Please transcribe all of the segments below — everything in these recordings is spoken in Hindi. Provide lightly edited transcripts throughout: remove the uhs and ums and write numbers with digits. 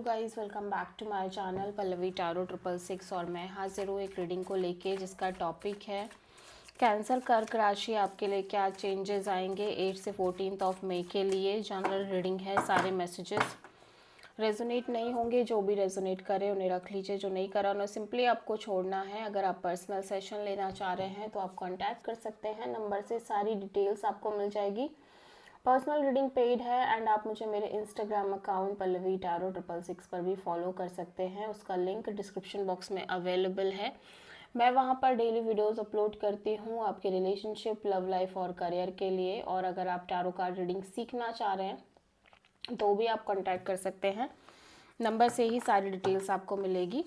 Guys welcome back to my channel Pallavi tarot 666 और मैं हाजिर हूँ एक रीडिंग को लेके जिसका टॉपिक है कैंसर कर्क राशि आपके लिए क्या चेंजेस आएंगे 8 से 14 ऑफ मई के लिए। जनरल रीडिंग है, सारे मैसेजेस रेजोनेट नहीं होंगे, जो भी रेजोनेट करे उन्हें रख लीजिए, जो नहीं करा उन्हें सिंपली आपको छोड़ना है। अगर आप पर्सनल सेशन लेना चाह रहे हैं तो आप कॉन्टैक्ट कर सकते हैं, नंबर से सारी डिटेल्स आपको मिल जाएगी। पर्सनल रीडिंग पेड है एंड आप मुझे मेरे इंस्टाग्राम अकाउंट पल्लवी टारो 666 पर भी फॉलो कर सकते हैं, उसका लिंक डिस्क्रिप्शन बॉक्स में अवेलेबल है। मैं वहाँ पर डेली वीडियोस अपलोड करती हूँ आपके रिलेशनशिप, लव लाइफ और करियर के लिए। और अगर आप टारो कार्ड रीडिंग सीखना चाह रहे हैं तो भी आप कांटेक्ट कर सकते हैं, नंबर से ही सारी डिटेल्स आपको मिलेगी।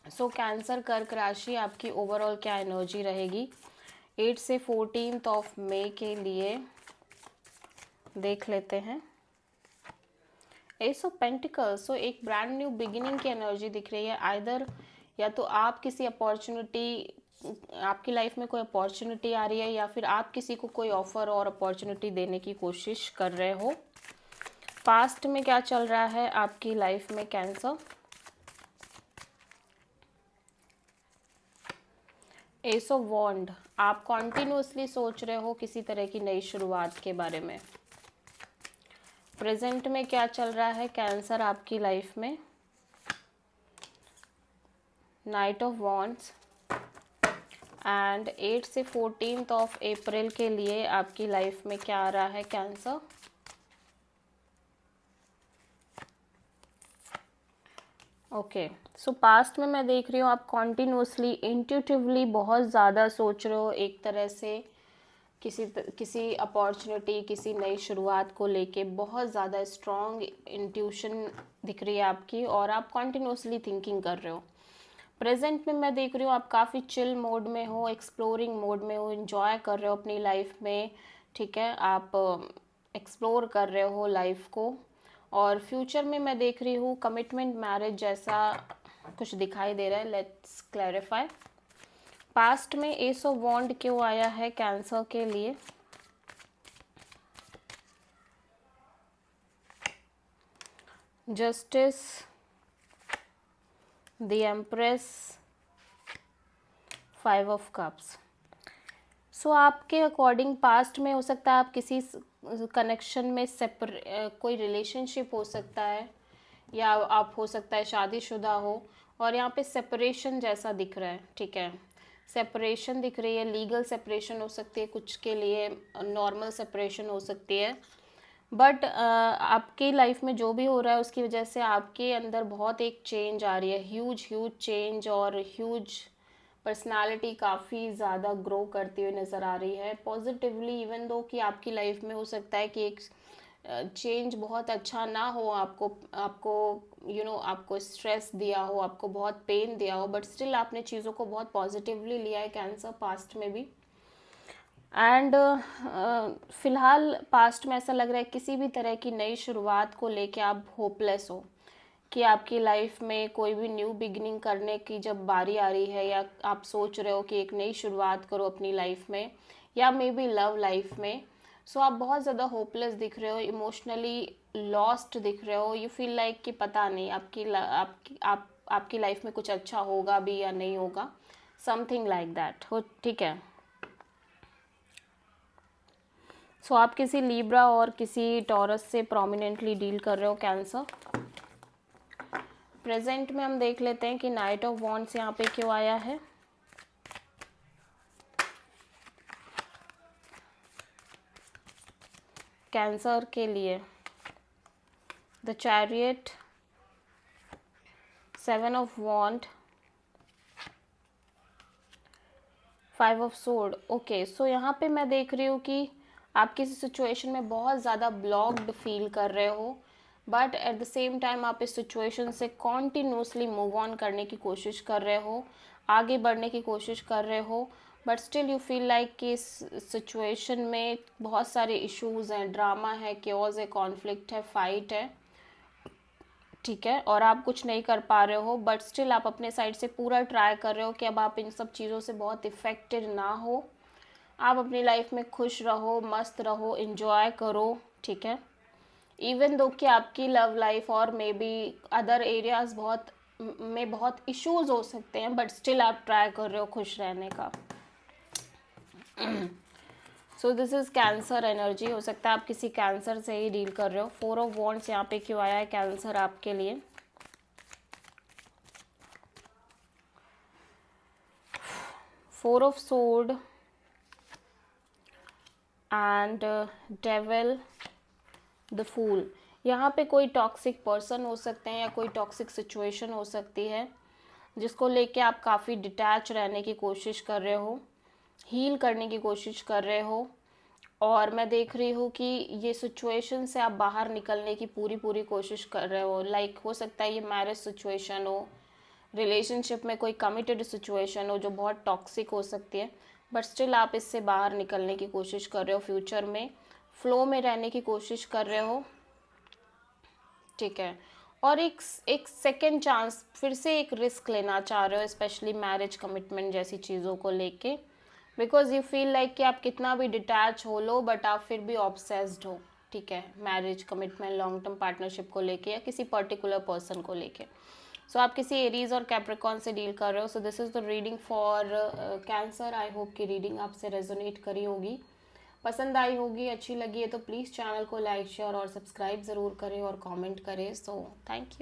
सो कैंसर कर्क राशि आपकी ओवरऑल क्या एनर्जी रहेगी 8 से 14 ऑफ मई के लिए, देख लेते हैं। एस ऑफ पेंटिकल्स, सो एक ब्रांड न्यू बिगिनिंग की एनर्जी दिख रही है। आइदर या तो आप किसी अपॉर्चुनिटी, आपकी लाइफ में कोई अपॉर्चुनिटी आ रही है, या फिर आप किसी को कोई ऑफर और अपॉर्चुनिटी देने की कोशिश कर रहे हो। पास्ट में क्या चल रहा है आपकी लाइफ में कैंसर। एस ऑफ वॉन्ड, आप कॉन्टिन्यूसली सोच रहे हो किसी तरह की नई शुरुआत के बारे में। प्रेजेंट में क्या चल रहा है कैंसर आपकी लाइफ में। नाइट ऑफ वॉन्ड्स एंड 8 से 14 ऑफ अप्रैल के लिए आपकी लाइफ में क्या आ रहा है कैंसर। ओके, सो पास्ट में मैं देख रही हूँ आप कॉन्टिन्यूसली इंट्यूटिवली बहुत ज़्यादा सोच रहे हो, एक तरह से किसी अपॉर्चुनिटी, किसी नई शुरुआत को लेके बहुत ज़्यादा स्ट्रॉन्ग इंट्यूशन दिख रही है आपकी, और आप कॉन्टिन्यूसली थिंकिंग कर रहे हो। प्रेजेंट में मैं देख रही हूँ आप काफ़ी चिल मोड में हो, एक्सप्लोरिंग मोड में हो, इन्जॉय कर रहे हो अपनी लाइफ में, ठीक है। आप एक्सप्लोर कर रहे हो लाइफ को। और फ्यूचर में मैं देख रही हूँ कमिटमेंट, मैरिज जैसा कुछ दिखाई दे रहा है। लेट्स क्लैरिफाई, पास्ट में एस ऑफ वॉन्ड क्यों आया है कैंसर के लिए। Justice, the empress, 5 of cups. So आपके अकॉर्डिंग पास्ट में हो सकता है आप किसी कनेक्शन में कोई रिलेशनशिप हो सकता है, या आप हो सकता है शादीशुदा हो, और यहाँ पे सेपरेशन जैसा दिख रहा है, ठीक है। सेपरेशन दिख रही है, लीगल सेपरेशन हो सकती है, कुछ के लिए नॉर्मल सेपरेशन हो सकती है। बट आपकी लाइफ में जो भी हो रहा है उसकी वजह से आपके अंदर बहुत एक चेंज आ रही है, ह्यूज चेंज, और ह्यूज पर्सनालिटी काफ़ी ज़्यादा ग्रो करती हुई नज़र आ रही है पॉजिटिवली। इवन दो कि आपकी लाइफ में हो सकता है कि एक चेंज बहुत अच्छा ना हो, आपको आपको आपको स्ट्रेस दिया हो, आपको बहुत पेन दिया हो, बट स्टिल आपने चीज़ों को बहुत पॉजिटिवली लिया है कैंसर पास्ट में भी। एंड फ़िलहाल पास्ट में ऐसा लग रहा है किसी भी तरह की नई शुरुआत को लेके आप होपलेस हो, कि आपकी लाइफ में कोई भी न्यू बिगिनिंग करने की जब बारी आ रही है, या आप सोच रहे हो कि एक नई शुरुआत करो अपनी लाइफ में, या मे बी लव लाइफ में। सो आप बहुत ज़्यादा होपलेस दिख रहे हो, इमोशनली लॉस्ट दिख रहे हो। यू फील लाइक कि पता नहीं आपकी लाइफ में कुछ अच्छा होगा भी या नहीं होगा, समथिंग लाइक दैट हो, ठीक है। सो आप किसी लीब्रा और किसी टॉरस से प्रोमिनेंटली डील कर रहे हो कैंसर। प्रेजेंट में हम देख लेते हैं कि नाइट ऑफ वॉन्ड्स यहाँ पे क्यों आया है। कैंसर के लिए the chariot, 7 of wand, 5 of sword. Okay, so यहाँ पे मैं देख रही हूँ कि आप किसी सिचुएशन में बहुत ज़्यादा ब्लॉक्ड फील कर रहे हो, but at the same time आप इस सिचुएशन से कॉन्टिन्यूसली मूव ऑन करने की कोशिश कर रहे हो, आगे बढ़ने की कोशिश कर रहे हो, but still you feel like कि इस सिचुएशन में बहुत सारे इश्यूज़ हैं, ड्रामा है, क्योज है, कॉन्फ्लिक्ट है, फाइट है, ठीक है। और आप कुछ नहीं कर पा रहे हो, बट स्टिल आप अपने साइड से पूरा ट्राई कर रहे हो कि अब आप इन सब चीज़ों से बहुत इफ़ेक्टेड ना हो, आप अपनी लाइफ में खुश रहो, मस्त रहो, इन्जॉय करो, ठीक है। इवन दो कि आपकी लव लाइफ और मे बी अदर एरियाज बहुत इश्यूज हो सकते हैं, बट स्टिल आप ट्राई कर रहे हो खुश रहने का। So this is cancer energy. हो सकता है आप किसी कैंसर से ही डील कर रहे हो। 4 ऑफ वॉन्ड्स यहाँ पे क्यों आया है कैंसर आपके लिए? 4 of sword and devil, the fool. यहाँ पे कोई टॉक्सिक पर्सन हो सकते हैं या कोई टॉक्सिक सिचुएशन हो सकती है जिसको लेके आप काफ़ी डिटैच रहने की कोशिश कर रहे हो, हील करने की कोशिश कर रहे हो। और मैं देख रही हूँ कि ये सिचुएशन से आप बाहर निकलने की पूरी कोशिश कर रहे हो। लाइक हो सकता है ये मैरिज सिचुएशन हो, रिलेशनशिप में कोई कमिटेड सिचुएशन हो जो बहुत टॉक्सिक हो सकती है, बट स्टिल आप इससे बाहर निकलने की कोशिश कर रहे हो, फ्यूचर में फ्लो में रहने की कोशिश कर रहे हो, ठीक है। और एक सेकेंड चांस, फिर से एक रिस्क लेना चाह रहे हो, स्पेशली मैरिज कमिटमेंट जैसी चीज़ों को लेके, बिकॉज यू फील लाइक कि आप कितना भी डिटैच हो लो बट आप फिर भी ऑब्सेस्ड हो, ठीक है, marriage commitment long term partnership को लेके या किसी पर्टिकुलर पर्सन को लेके। सो आप किसी एरीज और कैप्रिकॉन से डील कर रहे हो। So this is the reading for cancer. I hope कि रीडिंग आपसे रेजोनेट करी होगी, पसंद आई होगी, अच्छी लगी है तो प्लीज़ चैनल को लाइक शेयर और सब्सक्राइब ज़रूर करें और कमेंट करें। So thank you.